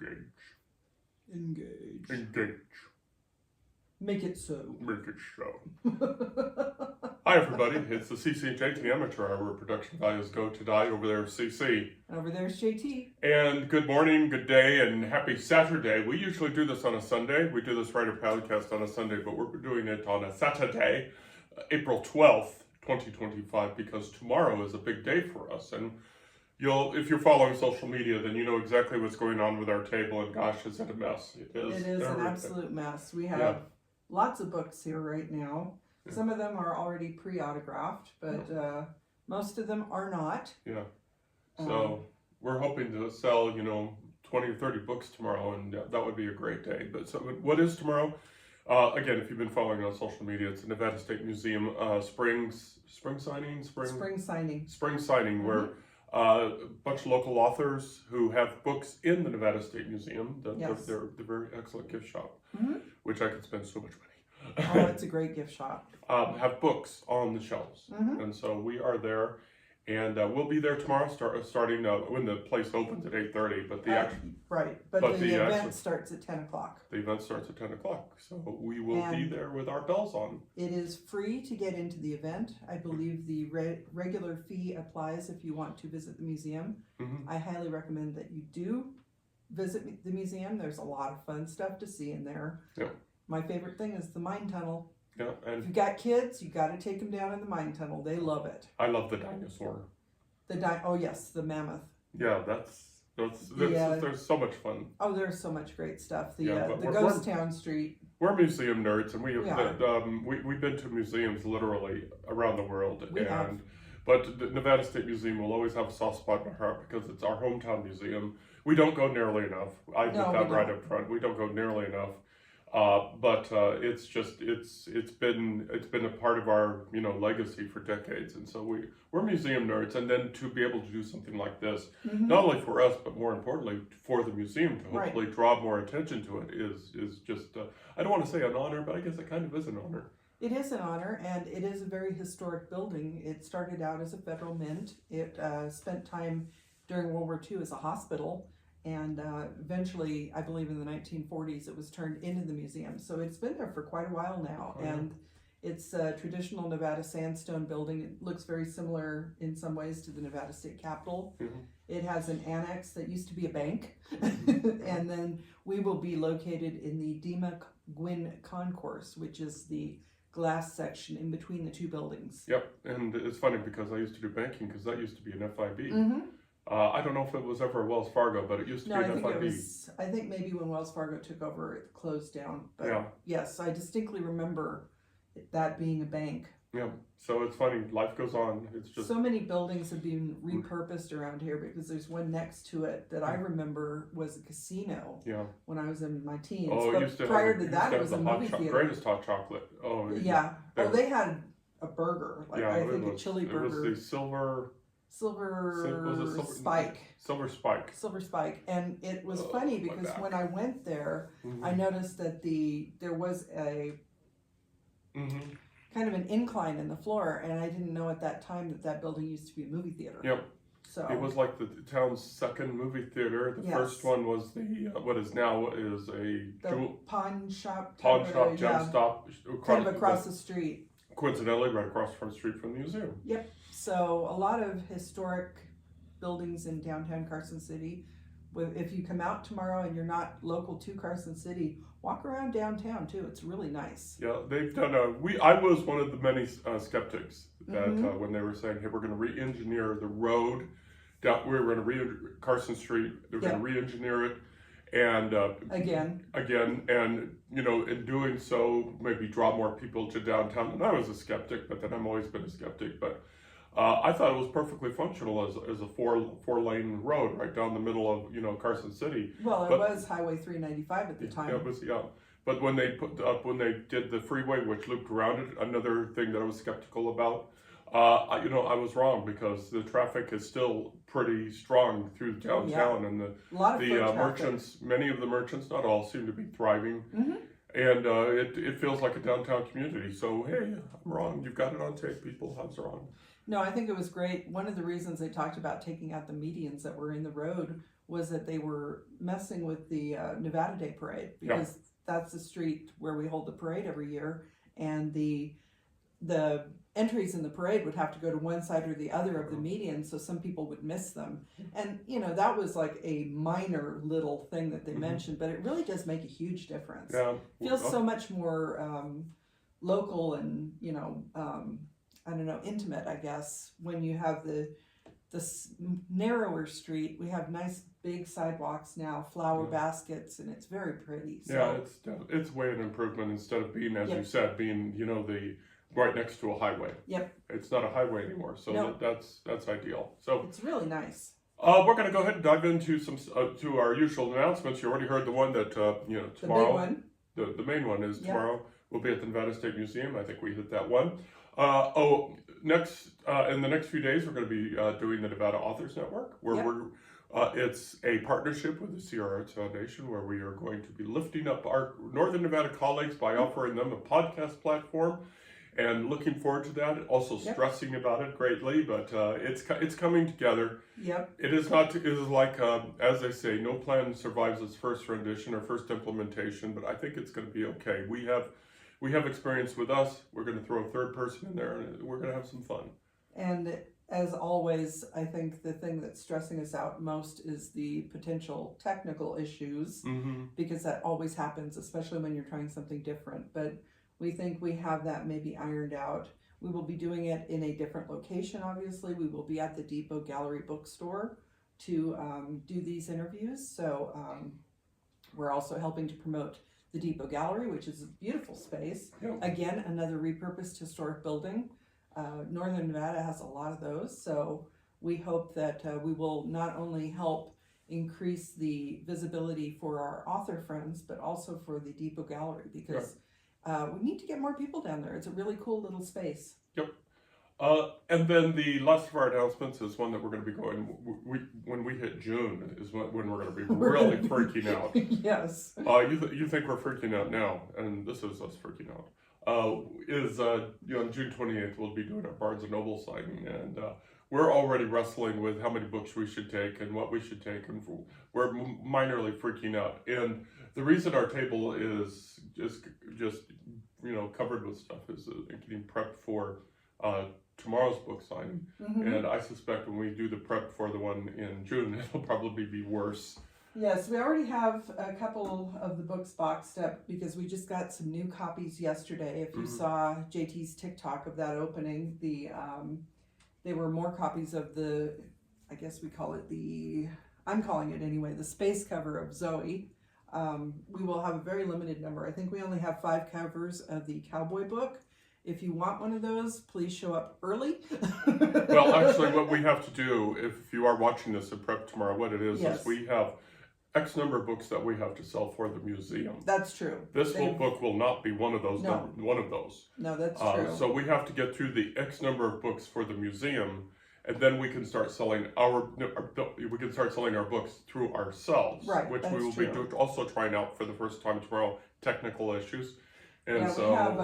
Engage. Engage. Make it so. Make it so. Hi everybody, it's the CC and JT Amateur Hour where production values go to die. Over there CC. Over there's JT. And good morning, good day, and happy Saturday. We usually do this on a Sunday. We do this writer podcast on a Sunday, but we're doing it on a Saturday, April 12th, 2025, because tomorrow is a big day for us. And if you're following social media, then you know exactly what's going on with our table, and gosh, is it a mess. It is an absolute mess. We have lots of books here right now. Yeah. Some of them are already pre-autographed, but most of them are not. Yeah. So we're hoping to sell, 20 or 30 books tomorrow, and that would be a great day. But so what is tomorrow? Again, if you've been following on social media, it's the Nevada State Museum spring signing, mm-hmm. where a bunch of local authors who have books in the Nevada State Museum. They're a very excellent gift shop, mm-hmm. which I could spend so much money. Oh, it's a great gift shop. Have books on the shelves, mm-hmm. and so we are there, and we'll be there tomorrow. Starting when the place opens at 8:30, but the event starts at 10 o'clock. The event starts at 10 o'clock, so we will be there with our bells on. It is free to get into the event. I believe the regular fee applies if you want to visit the museum. Mm-hmm. I highly recommend that you do visit the museum. There's a lot of fun stuff to see in there. Yeah. My favorite thing is the mine tunnel. Yeah, and if you got kids, you got to take them down in the mine tunnel. They love it. I love the dinosaur. Oh yes, the mammoth. Yeah, there's so much fun. Oh, there's so much great stuff. The we're Ghost Town Street. We're museum nerds, and we've been to museums literally around the world. But the Nevada State Museum will always have a soft spot in my heart because it's our hometown museum. We don't go nearly enough. I put that right up front. We don't go nearly enough. But it's been a part of our legacy for decades, and so we're museum nerds. And then to be able to do something like this, mm-hmm. not only for us but more importantly for the museum to hopefully draw more attention to it is just I don't want to say an honor, but I guess it kind of is an honor. It is an honor, and it is a very historic building. It started out as a federal mint. It spent time during World War II as a hospital. And eventually, I believe in the 1940s, it was turned into the museum. So it's been there for quite a while now. Oh, yeah. And it's a traditional Nevada sandstone building. It looks very similar in some ways to the Nevada State Capitol. Mm-hmm. It has an annex that used to be a bank. And then we will be located in the Dima Gwyn Concourse, which is the glass section in between the two buildings. Yep, and it's funny because I used to do banking because that used to be an FIB. Mm-hmm. I don't know if it was ever a Wells Fargo, but it used to be an FIB. I think maybe when Wells Fargo took over, it closed down. But yes, I distinctly remember that being a bank. Yeah, so it's funny. Life goes on. It's just so many buildings have been repurposed around here because there's one next to it that I remember was a casino. Yeah. When I was in my teens. Oh, but prior to that, it was a movie theater. Greatest hot chocolate. Oh. Yeah. They had a burger. I think a chili burger. It was the Silver Spike. Silver Spike. Silver Spike. And it was funny because when I went there, mm-hmm. I noticed that there was a mm-hmm. kind of an incline in the floor, and I didn't know at that time that building used to be a movie theater. Yep. So it was like the town's second movie theater. The first one was the what is now a pawn shop, gem stop, kind of across the street. Coincidentally, right across the street from the museum. Yep. So a lot of historic buildings in downtown Carson City. If you come out tomorrow and you're not local to Carson City, walk around downtown too. It's really nice. Yeah, they've done I was one of the many skeptics that mm-hmm. When they were saying, hey, we're going to re-engineer the road down, we were going to Carson Street. They're going to re-engineer it. And again, and in doing so, maybe draw more people to downtown. And I was a skeptic, but then I've always been a skeptic. But I thought it was perfectly functional as a four-lane road right down the middle of Carson City. Well, it was Highway 395 at the time. Yeah, it was, yeah. But when they did the freeway, which looped around it, another thing that I was skeptical about. I was wrong because the traffic is still pretty strong through downtown, and the merchants, many of the merchants, not all, seem to be thriving, mm-hmm. and it feels like a downtown community. So hey, I'm wrong. You've got it on tape, people. I was wrong. No, I think it was great. One of the reasons they talked about taking out the medians that were in the road was that they were messing with the Nevada Day Parade, because that's the street where we hold the parade every year, and the entries in the parade would have to go to one side or the other of the median, so some people would miss them. And that was like a minor little thing that they mentioned, but it really does make a huge difference. Feels so much more local and I don't know, intimate, I guess, when you have the narrower street. We have nice big sidewalks now, flower baskets, and it's very pretty. So. It's way an improvement instead of being, as you said, being the right next to a highway. It's not a highway anymore, so that's ideal. So it's really nice. We're going to go ahead and dive into some to our usual announcements. You already heard the one that tomorrow. The big one. The main one is tomorrow. We'll be at the Nevada State Museum. I think we hit that one. Next in the next few days, we're going to be doing the Nevada Authors Network, where it's a partnership with the Sierra Arts Foundation, where we are going to be lifting up our Northern Nevada colleagues by offering them a podcast platform, and looking forward to that. Also stressing about it greatly, but it's coming together. It is not. It is like as they say, no plan survives its first rendition or first implementation. But I think it's going to be okay. We have experience with us. We're going to throw a third person in there, and we're going to have some fun. And as always, I think the thing that's stressing us out most is the potential technical issues, because that always happens, especially when you're trying something different. But we think we have that maybe ironed out. We will be doing it in a different location, obviously. We will be at the Depot Gallery bookstore to do these interviews. So we're also helping to promote the Depot Gallery, which is a beautiful space. Again, another repurposed historic building. Northern Nevada has a lot of those, so we hope that we will not only help increase the visibility for our author friends, but also for the Depot Gallery, because we need to get more people down there. It's a really cool little space. And then the last of our announcements is one that we're going to be going. When we hit June is when we're going to be really freaking out. Yes. You think we're freaking out now, and this is us freaking out. On June 28th we'll be doing our Barnes and Noble signing, and we're already wrestling with how many books we should take and what we should take, and we're minorly freaking out. And the reason our table is just covered with stuff is getting prepped for tomorrow's book signing, and I suspect when we do the prep for the one in June, it'll probably be worse. Yes, we already have a couple of the books boxed up because we just got some new copies yesterday. If you saw JT's TikTok of that opening, they were more copies of the, I guess we call it I'm calling it anyway, the space cover of Zoe. We will have a very limited number. I think we only have 5 covers of the Cowboy book. If you want one of those, please show up early. Well, actually, what we have to do, if you are watching this at prep tomorrow, what it is we have X number of books that we have to sell for the museum. That's true. This book will not be one of those. No. One of those. No, that's true. So we have to get through the X number of books for the museum, and then we can start selling our books through ourselves, which we will be also trying out for the first time tomorrow. Technical issues, and we have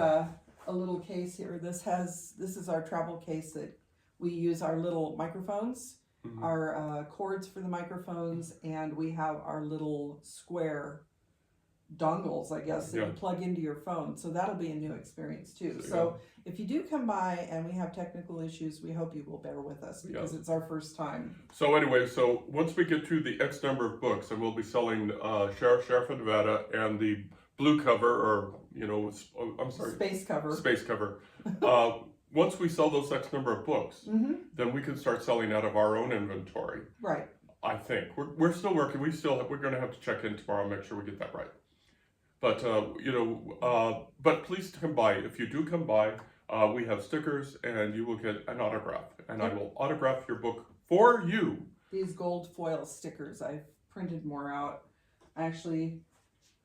a little case here. This is our travel case that we use our little microphones. Our cords for the microphones, and we have our little square dongles, I guess, that you plug into your phone. So that'll be a new experience too. So if you do come by and we have technical issues, we hope you will bear with us, because it's our first time. So anyway, once we get through the X number of books, and we'll be selling Sheriff of Nevada and the blue cover, or space cover. Once we sell those X number of books, then we can start selling out of our own inventory. Right. I think we're still working. We're going to have to check in tomorrow and make sure we get that right. But but please come by. If you do come by, we have stickers, and you will get an autograph, and I will autograph your book for you. These gold foil stickers, I've printed more out. Actually,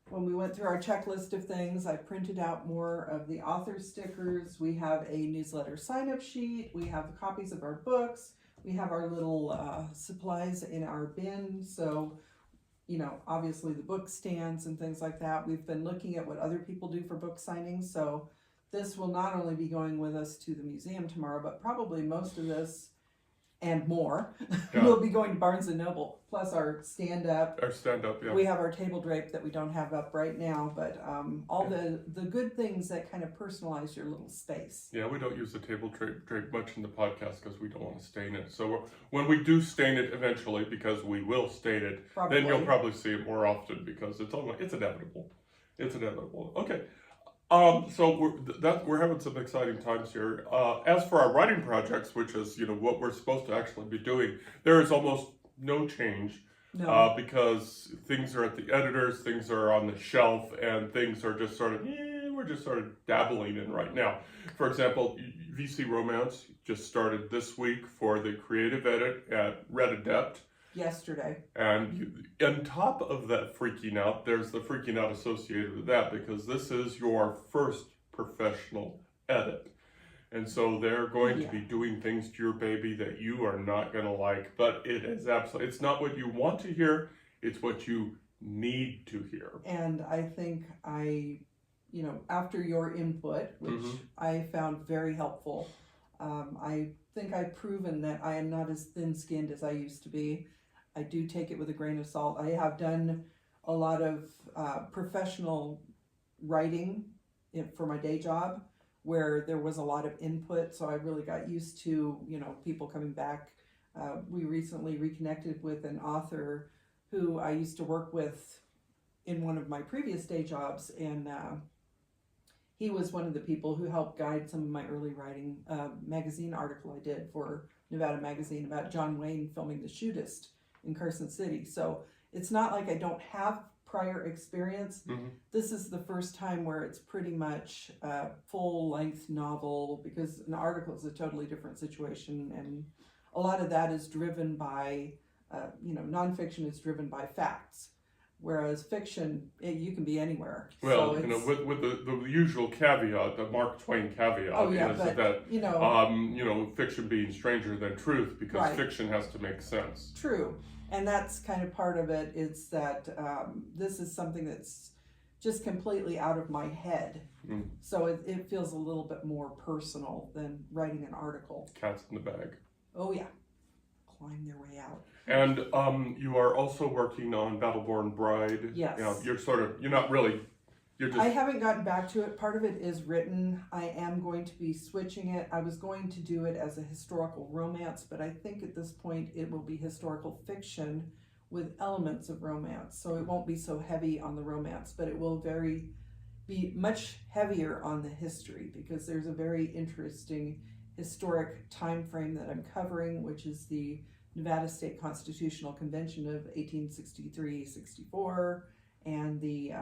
when we went through our checklist of things, I printed out more of the author stickers. We have a newsletter sign-up sheet. We have copies of our books. We have our little supplies in our bin. So, obviously the book stands and things like that. We've been looking at what other people do for book signings. So this will not only be going with us to the museum tomorrow, but probably most of this and more. Yeah. We'll be going to Barnes & Noble, plus our stand-up. Our stand-up, yeah. We have our table drape that we don't have up right now, but all the good things that kind of personalize your little space. Yeah, we don't use the table drape much in the podcast because we don't want to stain it. So when we do stain it eventually, because we will stain it, then you'll probably see it more often because it's inevitable. It's inevitable. Okay. So we're having some exciting times here. As for our writing projects, which is what we're supposed to actually be doing, there is almost no change. No. Because things are at the editors, things are on the shelf, and things are just sort of, we're just sort of dabbling in right now. For example, VC Romance just started this week for the creative edit at Red Adept. Yesterday. And on top of that freaking out, there's the freaking out associated with that because this is your first professional edit. And so they're going to be doing things to your baby that you are not going to like, but it is absolutely, it's not what you want to hear, it's what you need to hear. And I think after your input, which I found very helpful, I think I've proven that I am not as thin-skinned as I used to be. I do take it with a grain of salt. I have done a lot of professional writing for my day job, where there was a lot of input, so I really got used to, people coming back. We recently reconnected with an author who I used to work with in one of my previous day jobs, and he was one of the people who helped guide some of my early writing. Magazine article I did for Nevada Magazine about John Wayne filming The Shootist in Carson City. So it's not like I don't have prior experience. This is the first time where it's pretty much a full-length novel, because an article is a totally different situation, and a lot of that is driven by nonfiction is driven by facts, whereas fiction, you can be anywhere. Well, so with the usual caveat, the Mark Twain caveat, that fiction being stranger than truth, because fiction has to make sense. True. And that's kind of part of it, is that this is something that's just completely out of my head. So it feels a little bit more personal than writing an article. Cats in the bag. Oh yeah, climb their way out. And you are also working on Battleborn Bride. Yes. I haven't gotten back to it. Part of it is written. I am going to be switching it. I was going to do it as a historical romance, but I think at this point it will be historical fiction with elements of romance. So it won't be so heavy on the romance, but it will be much heavier on the history, because there's a very interesting historic time frame that I'm covering, which is the Nevada State Constitutional Convention of 1863-64, and the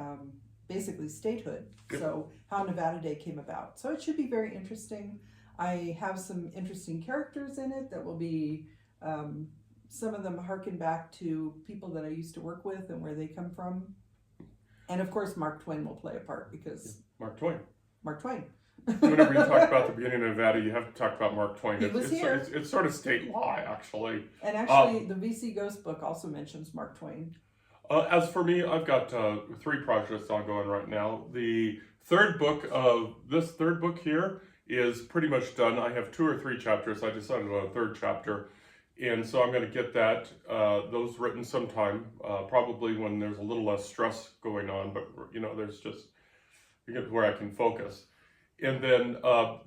basically statehood. So how Nevada Day came about. So it should be very interesting. I have some interesting characters in it that will be, some of them harken back to people that I used to work with and where they come from. And of course, Mark Twain will play a part, because Mark Twain. Whenever you talk about the beginning of Nevada, you have to talk about Mark Twain. It's sort of state law, actually. And actually, the VC Ghost book also mentions Mark Twain. As for me, I've got 3 projects ongoing right now. The third book here is pretty much done. I have 2 or 3 chapters. I decided on a 3rd chapter. And so I'm going to get those written sometime, probably when there's a little less stress going on, but there's just where I can focus. And then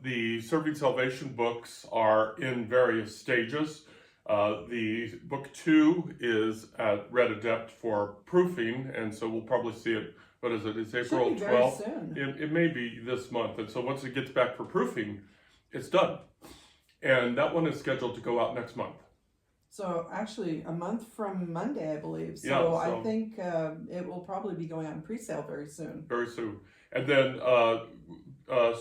the Serving Salvation books are in various stages. The book 2 is at Red Adept for proofing, and so we'll probably see it. What is it? It's April 12th. It may be this month, and so once it gets back for proofing, it's done. And that one is scheduled to go out next month. So actually, a month from Monday, I believe. So I think it will probably be going on pre-sale very soon. Very soon. And then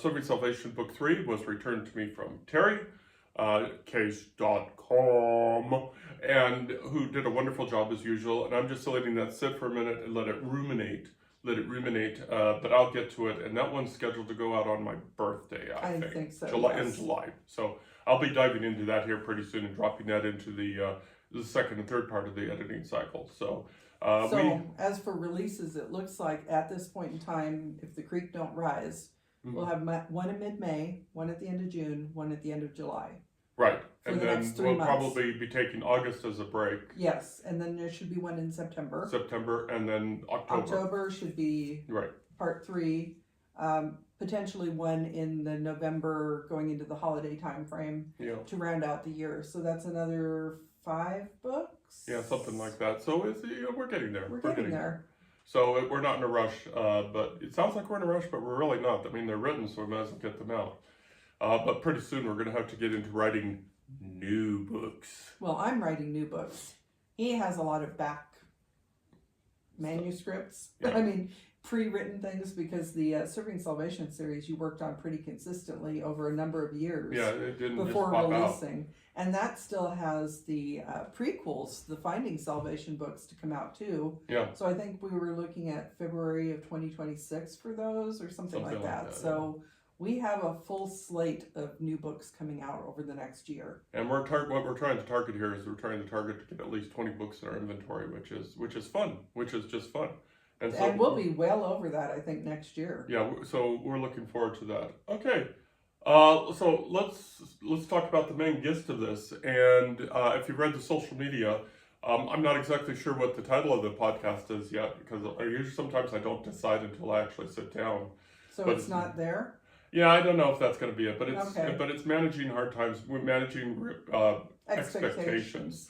Serving Salvation Book 3 was returned to me from Terry, case.com, and who did a wonderful job as usual. And I'm just letting that sit for a minute and let it ruminate. But I'll get to it. And that one's scheduled to go out on my birthday, I think so. In July. So I'll be diving into that here pretty soon and dropping that into the second and third part of the editing cycle. So as for releases, it looks like at this point in time, if the creek don't rise, we'll have one in mid-May, one at the end of June, one at the end of July. Right. for and the then next 3 we'll months. probably be taking August as a break. Yes, and then there should be one in September. September, and then October. October should be Right. part 3. Potentially one in the November going into the holiday time frame to round out the year. So that's another 5 books. Yeah, something like that. So it's, we're getting there. We're getting there. So we're not in a rush, but it sounds like we're in a rush, but we're really not. I mean, they're written, so we might as well get them out. But pretty soon we're going to have to get into writing new books. Well, I'm writing new books. He has a lot of back manuscripts. Yeah. I mean, pre-written things, because the Serving Salvation series you worked on pretty consistently over a number of years. Yeah, it didn't before just pop releasing. And that still has the prequels, the Finding Salvation books to come out too. Yeah. So I think we were looking at February of 2026 for those, or something like that. So we have a full slate of new books coming out over the next year. And what we're trying to target here is we're trying to target to get at least 20 books in our inventory, which is fun, which is just fun. And, so, we'll be well over that, I think, next year. Yeah, so we're looking forward to that. Okay, so let's talk about the main gist of this. And if you've read the social media, I'm not exactly sure what the title of the podcast is yet, because sometimes I don't decide until I actually sit down. So it's not there? Yeah, I don't know if that's going to be it, but it's managing hard times. We're managing expectations.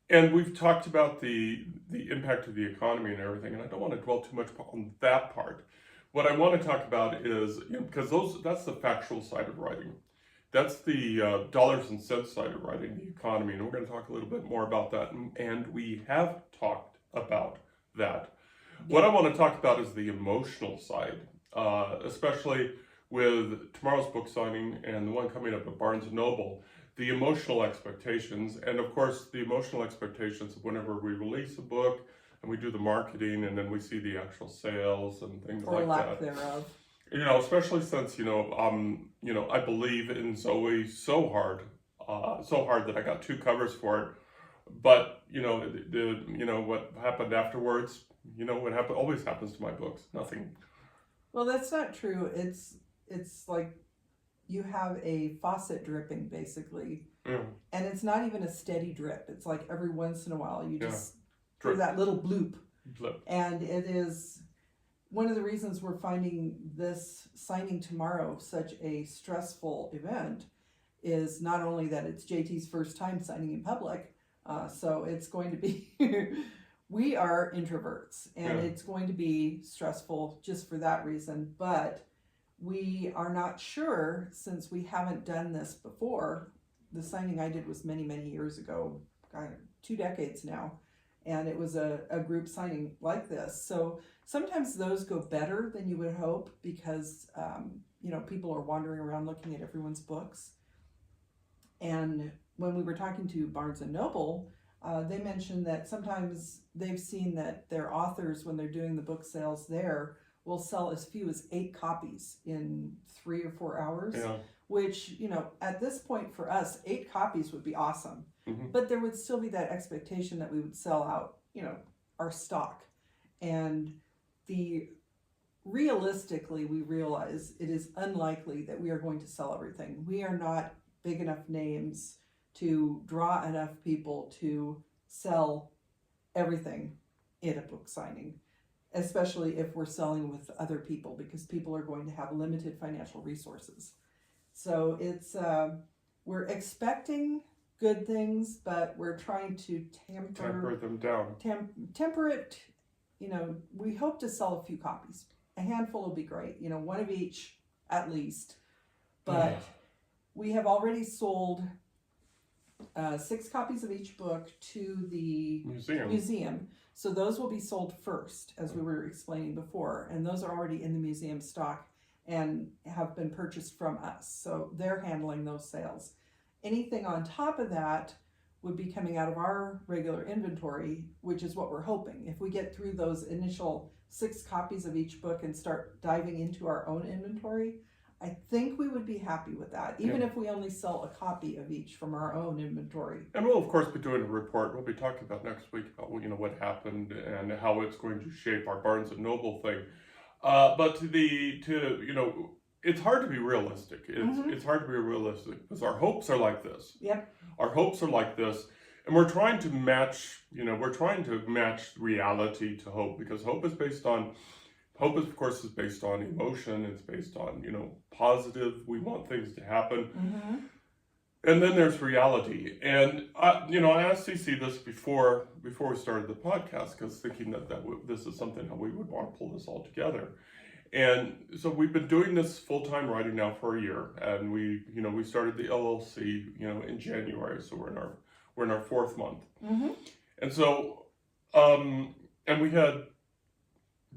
And we've talked about the impact of the economy and everything, and I don't want to dwell too much on that part. What I want to talk about is, because that's the factual side of writing. That's the dollars and cents side of writing, the economy, and we're going to talk a little bit more about that, and we have talked about that. Yeah. What I want to talk about is the emotional side, especially with tomorrow's book signing and the one coming up at Barnes & Noble. The emotional expectations, and of course the emotional expectations of whenever we release a book and we do the marketing and then we see the actual sales and things like that. Or lack thereof. Especially since, I believe in Zoe so hard that I got 2 covers for it. But, what happened afterwards, what always happens to my books, nothing. Well, that's not true. It's like, you have a faucet dripping, basically. Yeah. And it's not even a steady drip. It's like every once in a while you just do that little bloop. And it is one of the reasons we're finding this signing tomorrow such a stressful event is not only that it's JT's first time signing in public, so it's going to be, we are introverts, and it's going to be stressful just for that reason, but we are not sure, since we haven't done this before. The signing I did was many, many years ago, 2 decades now, and it was a group signing like this. So sometimes those go better than you would hope, because people are wandering around looking at everyone's books. And when we were talking to Barnes & Noble, they mentioned that sometimes they've seen that their authors, when they're doing the book sales there, will sell as few as 8 copies in 3 or 4 hours, which, at this point for us, 8 copies would be awesome. Mm-hmm. But there would still be that expectation that we would sell out, our stock. And realistically, we realize it is unlikely that we are going to sell everything. We are not big enough names to draw enough people to sell everything in a book signing, especially if we're selling with other people, because people are going to have limited financial resources. So it's we're expecting good things, but we're trying to temper them down. Temper it. We hope to sell a few copies. A handful will be great. 1 of each at least. But we have already sold 6 copies of each book to the museum. So those will be sold first, as we were explaining before, and those are already in the museum stock and have been purchased from us. So they're handling those sales. Anything on top of that would be coming out of our regular inventory, which is what we're hoping. If we get through those initial 6 copies of each book and start diving into our own inventory, I think we would be happy with that, even if we only sell a copy of each from our own inventory. And we'll, of course, be doing a report. We'll be talking about next week about what happened and how it's going to shape our Barnes & Noble thing. But it's hard to be realistic. It's hard to be realistic because our hopes are like this. Yep. Our hopes are like this, and we're trying to match. We're trying to match reality to hope, because hope, of course, is based on emotion. It's based on positive. We want things to happen. And then there's reality. And I asked CC this before we started the podcast, because thinking that this is something that we would want to pull this all together. And so we've been doing this full-time writing now for a year, and we started the LLC in January, so we're in our fourth month. And so and we had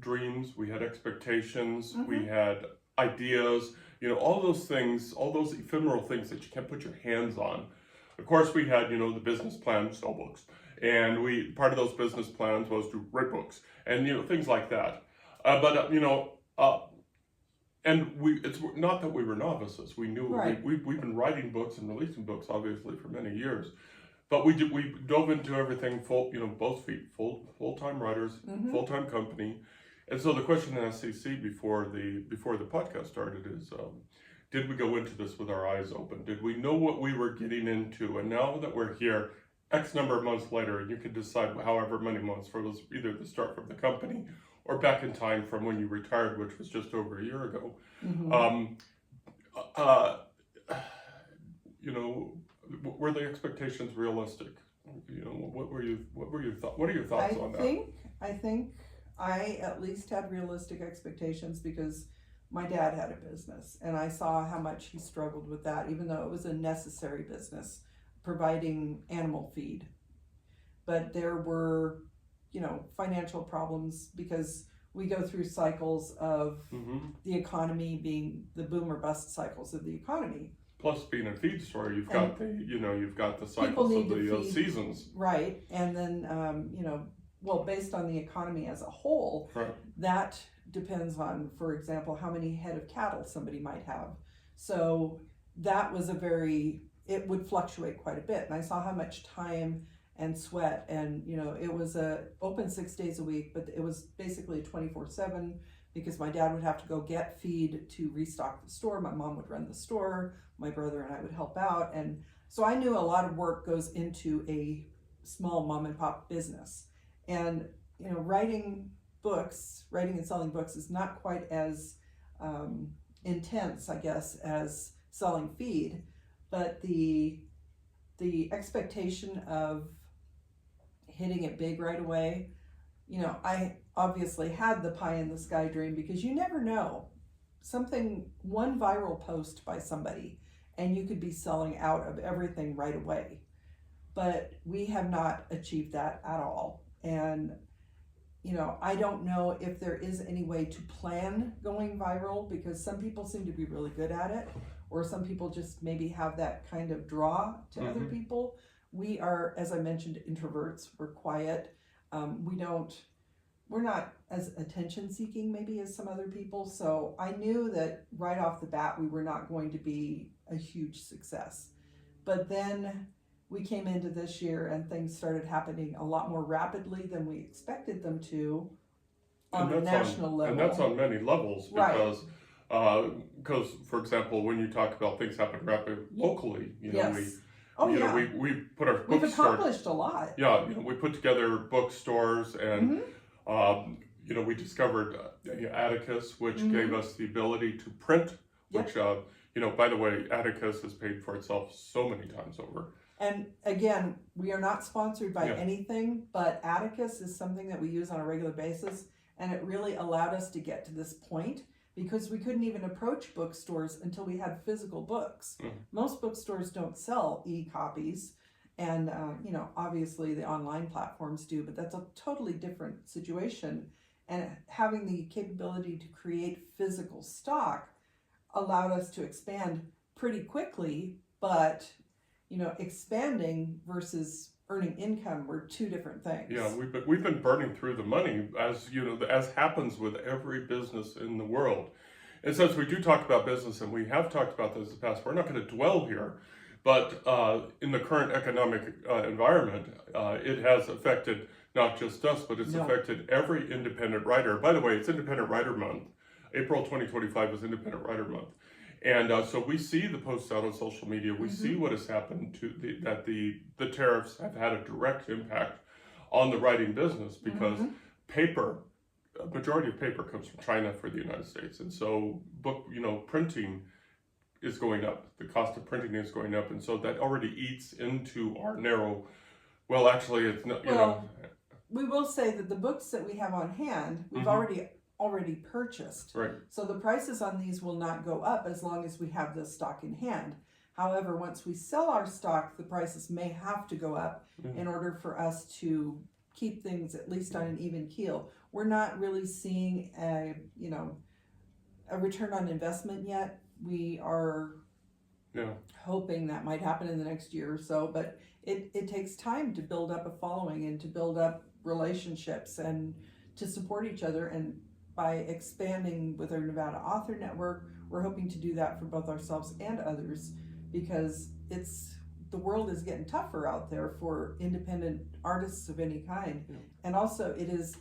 dreams, we had expectations, we had ideas, all those things, all those ephemeral things that you can't put your hands on. Of course, we had the business plan, sell books, and part of those business plans was to write books, and things like that. And it's not that we were novices. We knew we've been writing books and releasing books, obviously, for many years. But we dove into everything both feet, full-time writers, full-time company. And so the question I asked CC before the podcast started is, did we go into this with our eyes open? Did we know what we were getting into? And now that we're here, X number of months later, and you can decide however many months for either the start from the company or back in time from when you retired, which was just over a year ago. Were the expectations realistic? What are your thoughts on that? I think I at least had realistic expectations, because my dad had a business, and I saw how much he struggled with that, even though it was a necessary business, providing animal feed. But there were financial problems, because we go through cycles of the economy being the boom or bust cycles of the economy. Plus, being a feed store, you've got the cycles of the seasons. Right, and then based on the economy as a whole, that depends on, for example, how many head of cattle somebody might have. So that was it would fluctuate quite a bit, and I saw how much time and sweat, and it was open 6 days a week, but it was basically 24/7, because my dad would have to go get feed to restock the store. My mom would run the store, my brother and I would help out, and so I knew a lot of work goes into a small mom and pop business. And writing and selling books is not quite as intense, I guess, as selling feed, but the expectation of hitting it big right away, I obviously had the pie in the sky dream, because you never know, one viral post by somebody and you could be selling out of everything right away. But we have not achieved that at all. And I don't know if there is any way to plan going viral, because some people seem to be really good at it, or some people just maybe have that kind of draw to other people. We are, as I mentioned, introverts. We're quiet. We're not as attention seeking maybe as some other people. So I knew that right off the bat we were not going to be a huge success. But then we came into this year and things started happening a lot more rapidly than we expected them to on a national level. And that's on many levels, because for example, when you talk about things happen rapidly locally, we put our We've accomplished a lot. Yeah, we put together bookstores, and we discovered Atticus, which gave us the ability to print, which by the way, Atticus has paid for itself so many times over. And again, we are not sponsored by anything, but Atticus is something that we use on a regular basis, and it really allowed us to get to this point, because we couldn't even approach bookstores until we had physical books. Most bookstores don't sell e-copies, and obviously the online platforms do, but that's a totally different situation. And having the capability to create physical stock allowed us to expand pretty quickly, but expanding versus earning income were two different things. Yeah, we've been burning through the money, as happens with every business in the world. And since we do talk about business, and we have talked about this in the past, we're not going to dwell here, but in the current economic environment, it has affected not just us, but it's affected every independent writer. By the way, it's Independent Writer Month. April 2025 is Independent Writer Month. And so we see the posts out on social media. We see what has happened that the tariffs have had a direct impact on the writing business because paper, a majority of paper comes from China for the United States. And so printing is going up. The cost of printing is going up. And so that already eats into our narrow, well, actually it's not, we will say that the books that we have on hand, we've already purchased. Right. So the prices on these will not go up as long as we have this stock in hand. However, once we sell our stock, the prices may have to go up in order for us to keep things at least on an even keel. We're not really seeing a return on investment yet. We are hoping that might happen in the next year or so, but it takes time to build up a following and to build up relationships and to support each other. And by expanding with our Nevada Author Network, we're hoping to do that for both ourselves and others, because the world is getting tougher out there for independent artists of any kind. And also it is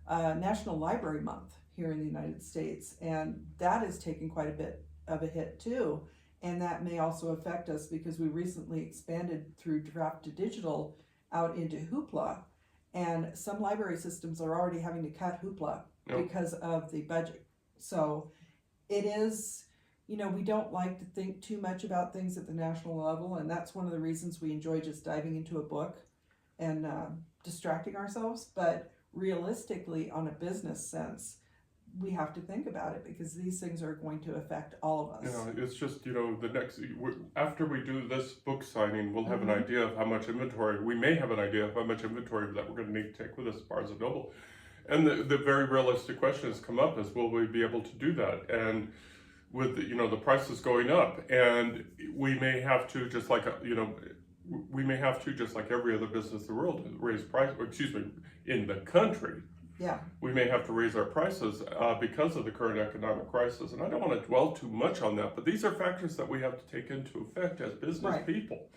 National Library Month here in the United States, and that is taking quite a bit of a hit too. And that may also affect us because we recently expanded through Draft to Digital out into Hoopla, and some library systems are already having to cut Hoopla because of the budget. So it is, we don't like to think too much about things at the national level, and that's one of the reasons we enjoy just diving into a book and distracting ourselves. But realistically, on a business sense, we have to think about it because these things are going to affect all of us. It's just, the next, after we do this book signing, we'll have an idea of how much inventory, we may have an idea of how much inventory that we're going to need to take with us as Barnes & Noble. And the very realistic question has come up is, will we be able to do that? And with, the prices going up, and we may have to, just like, just like every other business in the world, raise price, in the country. Yeah. We may have to raise our prices because of the current economic crisis. And I don't want to dwell too much on that, but these are factors that we have to take into effect as business people.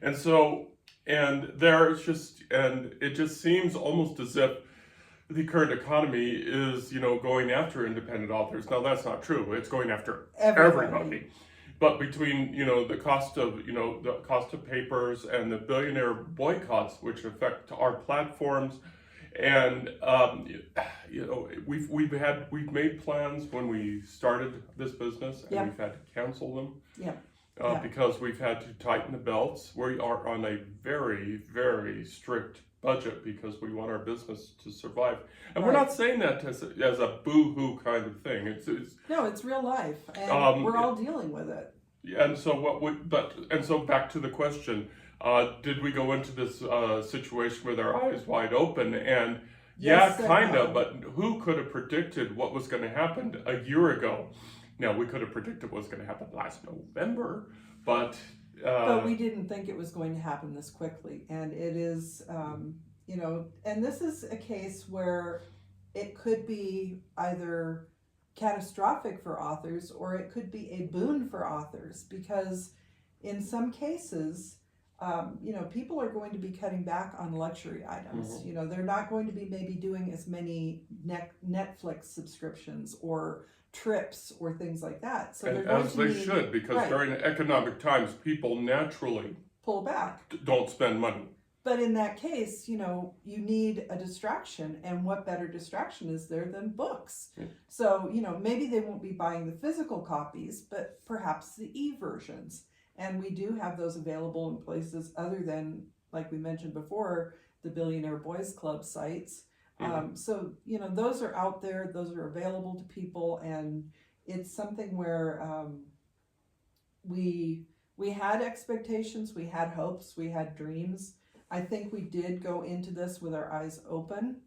And so, it just seems almost as if the current economy is, going after independent authors. Now, that's not true. It's going after everybody. But between, the cost of papers and the billionaire boycotts, which affect our platforms, and we've made plans when we started this business, and we've had to cancel them because we've had to tighten the belts. We are on a very, very strict budget because we want our business to survive, and we're not saying that as a boo-hoo kind of thing. It's real life, and we're all dealing with it. And so back to the question. Did we go into this situation with our eyes wide open? And but who could have predicted what was going to happen a year ago? Now, we could have predicted what was going to happen last November, but we didn't think it was going to happen this quickly. And it is, and this is a case where it could be either catastrophic for authors or it could be a boon for authors, because in some cases, people are going to be cutting back on luxury items. They're not going to be maybe doing as many Netflix subscriptions or trips or things like that. So should, because during economic times, people naturally pull back, don't spend money. But in that case, you need a distraction, and what better distraction is there than books? So, maybe they won't be buying the physical copies, but perhaps the e-versions. And we do have those available in places other than, like we mentioned before, the Billionaire Boys Club sites. So, those are out there, those are available to people, and it's something where we had expectations, we had hopes, we had dreams. I think we did go into this with our eyes open,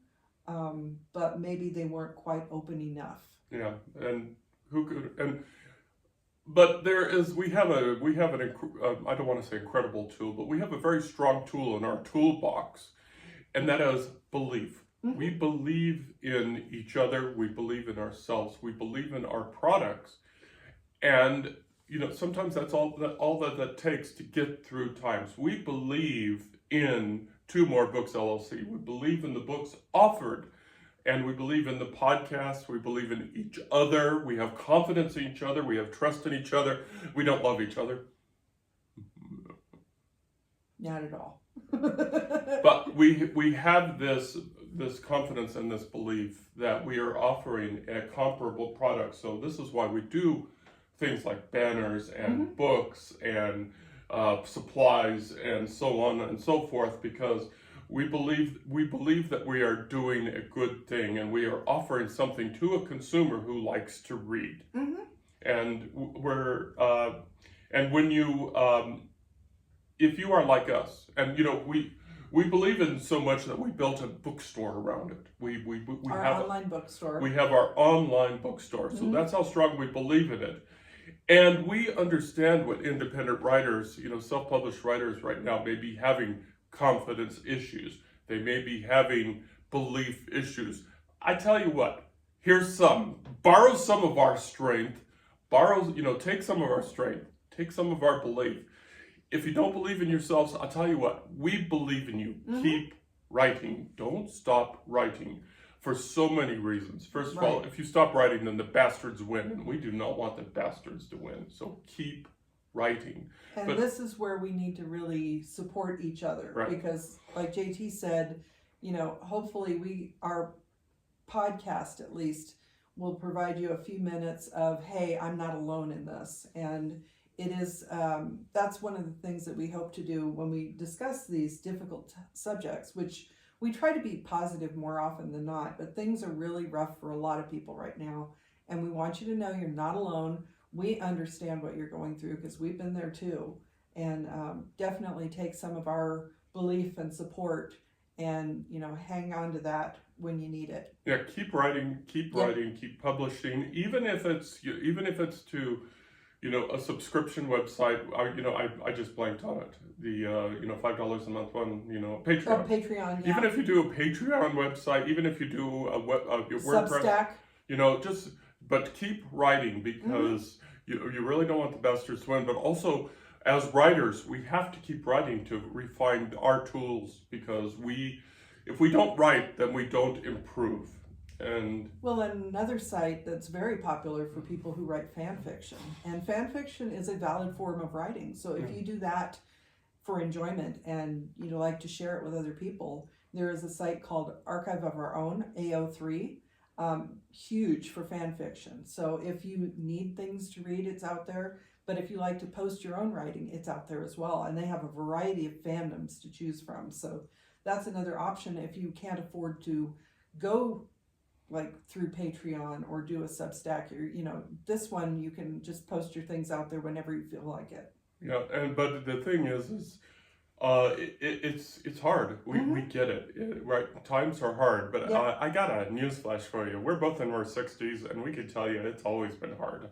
but maybe they weren't quite open enough. Yeah, and but we have an I don't want to say incredible tool, but we have a very strong tool in our toolbox, and that is belief. We believe in each other, we believe in ourselves, we believe in our products, and sometimes that's all that takes to get through times. We believe in Two More Books LLC. We believe in the books offered And we believe in the podcast. We believe in each other. We have confidence in each other. We have trust in each other. We don't love each other. Not at all. But we have this confidence and this belief that we are offering a comparable product. So this is why we do things like banners and books and supplies and so on and so forth, because we believe that we are doing a good thing and we are offering something to a consumer who likes to read. And and when you if you are like us, and we believe in so much that we built a bookstore around it. We our have online bookstore. We have our online bookstore. So that's how strong we believe in it. And we understand what independent writers, self-published writers right now may be having confidence issues. They may be having belief issues. I tell you what, here's some. Borrow some of our strength. Take some of our strength. Take some of our belief. If you don't believe in yourselves, I'll tell you what, we believe in you. Keep writing. Don't stop writing for so many reasons. First of all, if you stop writing, then the bastards win, and we do not want the bastards to win. So keep writing. And this is where we need to really support each other, because like JT said, hopefully our podcast at least will provide you a few minutes of, hey, I'm not alone in this. And it is, that's one of the things that we hope to do when we discuss these difficult subjects, which we try to be positive more often than not, but things are really rough for a lot of people right now. And we want you to know you're not alone. We understand what you're going through because we've been there too. And definitely take some of our belief and support and, hang on to that when you need it. Yeah, keep writing, keep publishing, even if it's to a subscription website. I just blanked on it. The $5 a month one. Patreon. Oh, Patreon. Yeah. Even if you do a Patreon website, even if you do a WordPress, Substack. But keep writing, because you really don't want the bastards to win. But also, as writers, we have to keep writing to refine our tools, because if we don't write, then we don't improve. And another site that's very popular for people who write fan fiction, and fan fiction is a valid form of writing. So if you do that for enjoyment and like to share it with other people, there is a site called Archive of Our Own, AO3, huge for fan fiction. So if you need things to read, it's out there. But if you like to post your own writing, it's out there as well. And they have a variety of fandoms to choose from. So that's another option if you can't afford to go through Patreon or do a Substack. This one you can just post your things out there whenever you feel like it. Yeah, but the thing is it's hard. We get it, right? Times are hard, but I got a newsflash for you. We're both in our 60s, and we can tell you it's always been hard.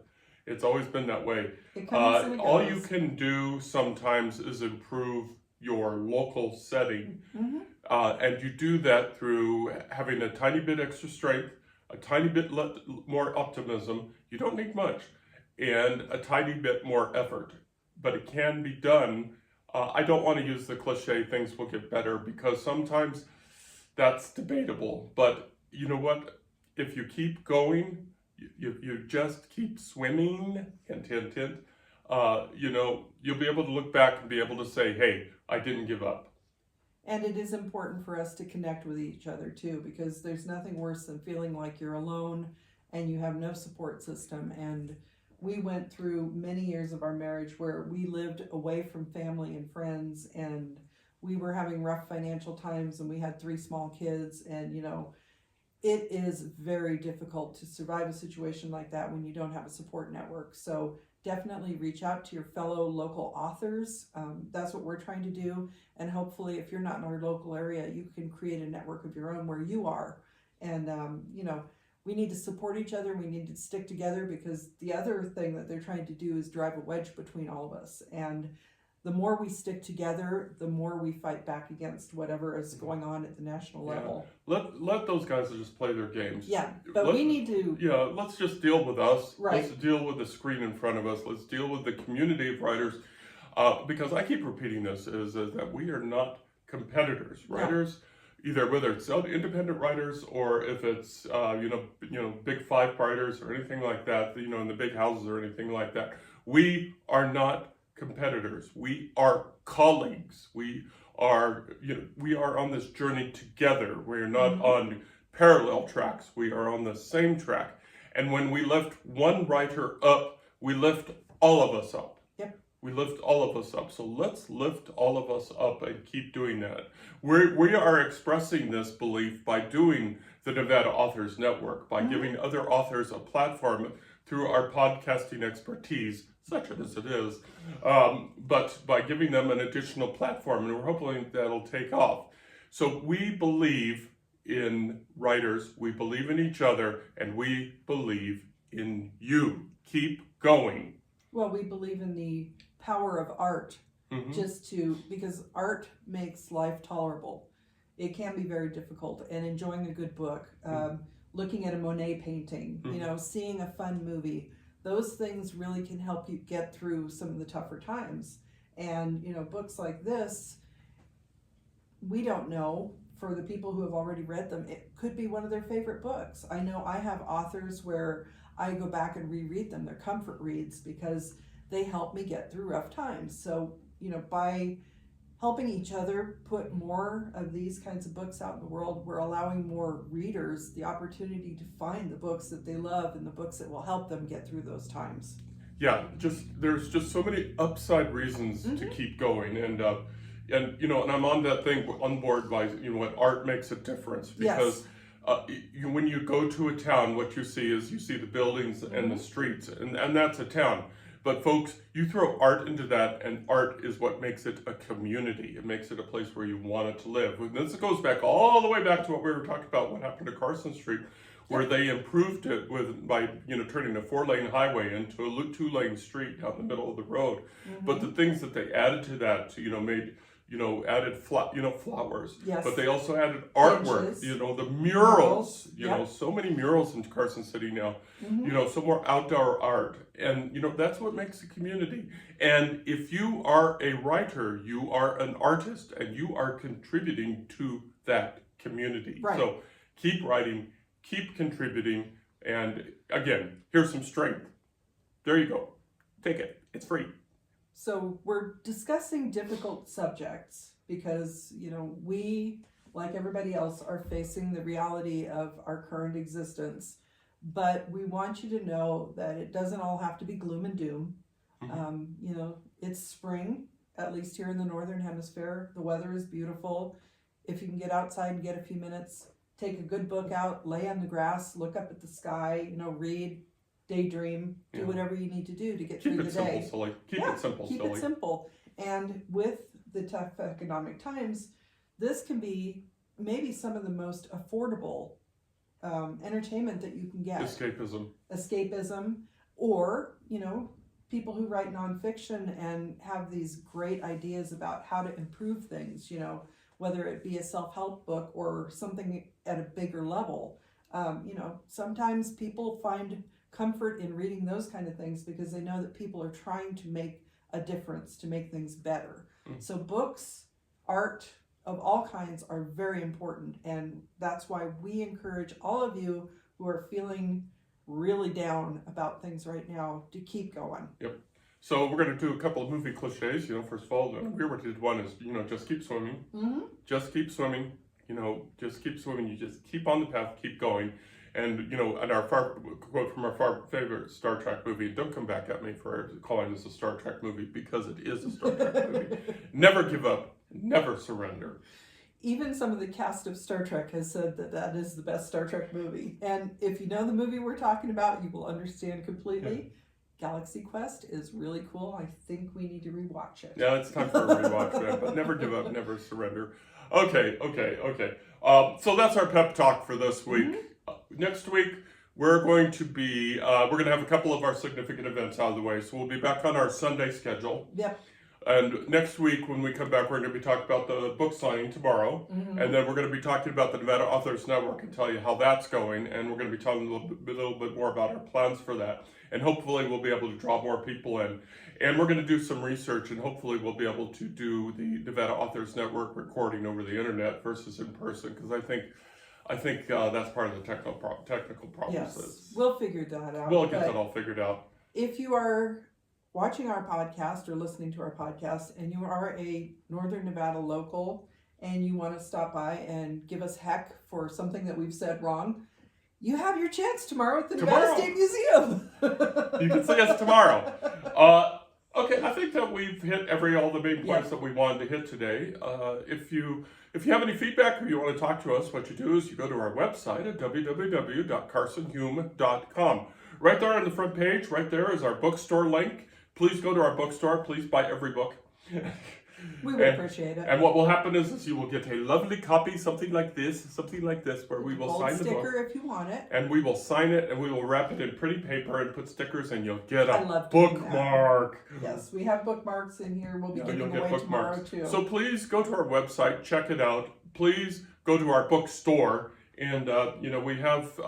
It's always been that way. All you can do sometimes is improve your local setting. And you do that through having a tiny bit extra strength, a tiny bit more optimism. You don't need much, and a tiny bit more effort. But it can be done. I don't want to use the cliche, things will get better, because sometimes that's debatable. But you know what? If you keep going, you just keep swimming, hint, hint, hint, you'll be able to look back and be able to say, hey, I didn't give up. And it is important for us to connect with each other too, because there's nothing worse than feeling like you're alone and you have no support system. And we went through many years of our marriage where we lived away from family and friends, and we were having rough financial times, and we had 3 small kids, and it is very difficult to survive a situation like that when you don't have a support network. So definitely reach out to your fellow local authors. That's what we're trying to do. And hopefully, if you're not in our local area, you can create a network of your own where you are. And, we need to support each other. We need to stick together, because the other thing that they're trying to do is drive a wedge between all of us. And the more we stick together, the more we fight back against whatever is going on at the national level. Let those guys just play their games. Yeah, but we need to... Yeah, let's just deal with us. Right. Let's deal with the screen in front of us. Let's deal with the community of writers. Because I keep repeating this, is that we are not competitors. Writers, either whether it's independent writers or if it's big five writers or anything like that, in the big houses or anything like that. We are not competitors. We are colleagues. We are on this journey together. We're not on parallel tracks. We are on the same track. And when we lift one writer up, we lift all of us up. Yep. We lift all of us up. So let's lift all of us up and keep doing that. We are expressing this belief by doing the Nevada Authors Network, by giving other authors a platform through our podcasting expertise, such as it is, but by giving them an additional platform, and we're hoping that'll take off. So we believe in writers, we believe in each other, and we believe in you. Keep going. Well, we believe in the power of art, because art makes life tolerable. It can be very difficult, and enjoying a good book, looking at a Monet painting, seeing a fun movie, those things really can help you get through some of the tougher times. And, books like this, we don't know, for the people who have already read them, it could be one of their favorite books. I know I have authors where I go back and reread them. They're comfort reads because they help me get through rough times. So, by helping each other put more of these kinds of books out in the world, we're allowing more readers the opportunity to find the books that they love and the books that will help them get through those times. Yeah, there's just so many upside reasons to keep going, and I'm on board by what art makes a difference, because when you go to a town, what you see the buildings and the streets, and that's a town. But folks, you throw art into that, and art is what makes it a community. It makes it a place where you want it to live. And this goes back all the way back to what we were talking about, what happened to Carson Street, where they improved it by turning a 4-lane highway into a 2-lane street down the middle of the road. But the things that they added to that, made added flowers. Yes. But they also added artwork. Benches. The murals. Yep. So many murals in Carson City now. So more outdoor art, and that's what makes a community. And if you are a writer, you are an artist, and you are contributing to that community. Right. So keep writing, keep contributing, and again, here's some strength. There you go. Take it. It's free. So we're discussing difficult subjects because, we, like everybody else, are facing the reality of our current existence. But we want you to know that it doesn't all have to be gloom and doom. It's spring, at least here in the Northern Hemisphere. The weather is beautiful. If you can get outside and get a few minutes, take a good book out, lay on the grass, look up at the sky, read, daydream, do whatever you need to do to get through the day. Keep it simple. And with the tough economic times, this can be maybe some of the most affordable entertainment that you can get. Escapism, or people who write nonfiction and have these great ideas about how to improve things, whether it be a self-help book or something at a bigger level. Sometimes people find comfort in reading those kind of things because they know that people are trying to make a difference, to make things better. So books, art of all kinds are very important, and that's why we encourage all of you who are feeling really down about things right now to keep going. Yep. So we're going to do a couple of movie cliches. First of all, we already did one is, just keep swimming. Just keep swimming. Just keep swimming. You just keep on the path, keep going. And, and our quote from our favorite Star Trek movie, don't come back at me for calling this a Star Trek movie, because it is a Star Trek movie. Never give up, never surrender. Even some of the cast of Star Trek has said that is the best Star Trek movie. And if you know the movie we're talking about, you will understand completely. Yeah. Galaxy Quest is really cool. I think we need to rewatch it. Yeah, it's time for a rewatch that, but never give up, never surrender. Okay. So that's our pep talk for this week. Next week, we're going to have a couple of our significant events out of the way. So we'll be back on our Sunday schedule. Yep. And next week, when we come back, we're going to be talking about the book signing tomorrow. Mm-hmm. And then we're going to be talking about the Nevada Authors Network and tell you how that's going. And we're going to be talking a little bit more about our plans for that. And hopefully we'll be able to draw more people in. And we're going to do some research, and hopefully we'll be able to do the Nevada Authors Network recording over the internet versus in person, because I think that's part of the technical problems. Yes, we'll figure that out. We'll get that all figured out. If you are watching our podcast or listening to our podcast and you are a Northern Nevada local and you want to stop by and give us heck for something that we've said wrong, you have your chance tomorrow at the Nevada State Museum. You can see us tomorrow. Okay, I think that we've hit all the main points that we wanted to hit today. If you have any feedback or you want to talk to us, what you do is you go to our website at www.carsonhume.com. Right there on the front page, right there is our bookstore link. Please go to our bookstore. Please buy every book. We would appreciate it. And what will happen is you will get a lovely copy, something like this, where we will sign the book. Sticker if you want it. And we will sign it, and we will wrap it in pretty paper and put stickers, and you'll get a bookmark. Yes, we have bookmarks in here. We'll be giving away tomorrow too. So please go to our website, check it out. Please go to our bookstore, and we have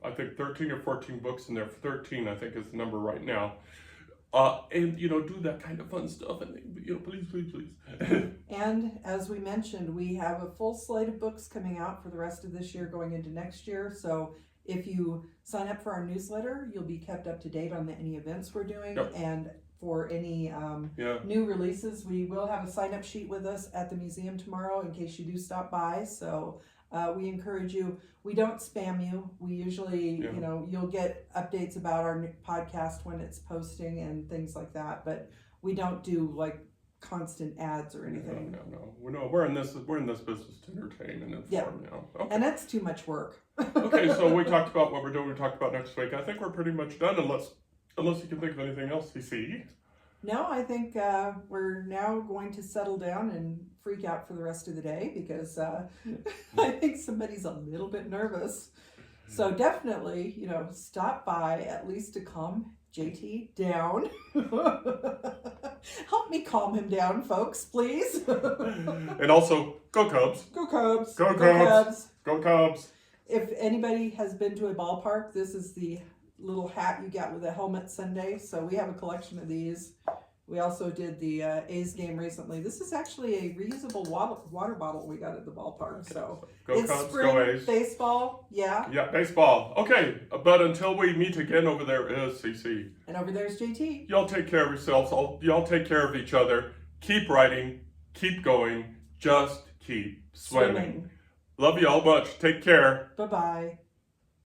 I think 13 or 14 books in there. 13, I think, is the number right now. And do that kind of fun stuff, and please. And as we mentioned, we have a full slate of books coming out for the rest of this year, going into next year. So if you sign up for our newsletter, you'll be kept up to date on any events we're doing, and for any new releases, we will have a sign-up sheet with us at the museum tomorrow in case you do stop by. So we encourage you. We don't spam you. We usually, you'll get updates about our podcast when it's posting and things like that. But we don't do like constant ads or anything. No. We're in this business to entertain and inform now. Okay. And that's too much work. Okay, so we talked about what we're doing. We talked about next week. I think we're pretty much done, unless you can think of anything else, CC. No, I think we're now going to settle down and freak out for the rest of the day because I think somebody's a little bit nervous. So definitely, stop by at least to calm JT down. Help me calm him down, folks, please. And also, go Cubs. Go Cubs. Go Cubs. Go Cubs. If anybody has been to a ballpark, this is the little hat you got with a helmet Sunday. So we have a collection of these. We also did the A's game recently. This is actually a reusable water bottle we got at the ballpark. So go it's Cubs, spring go A's. baseball, yeah. Yeah, baseball. Okay, but until we meet again, over there is CC. And over there's JT. Y'all take care of yourselves. Y'all take care of each other. Keep writing. Keep going. Just keep swimming. Love y'all much. Take care. Bye-bye.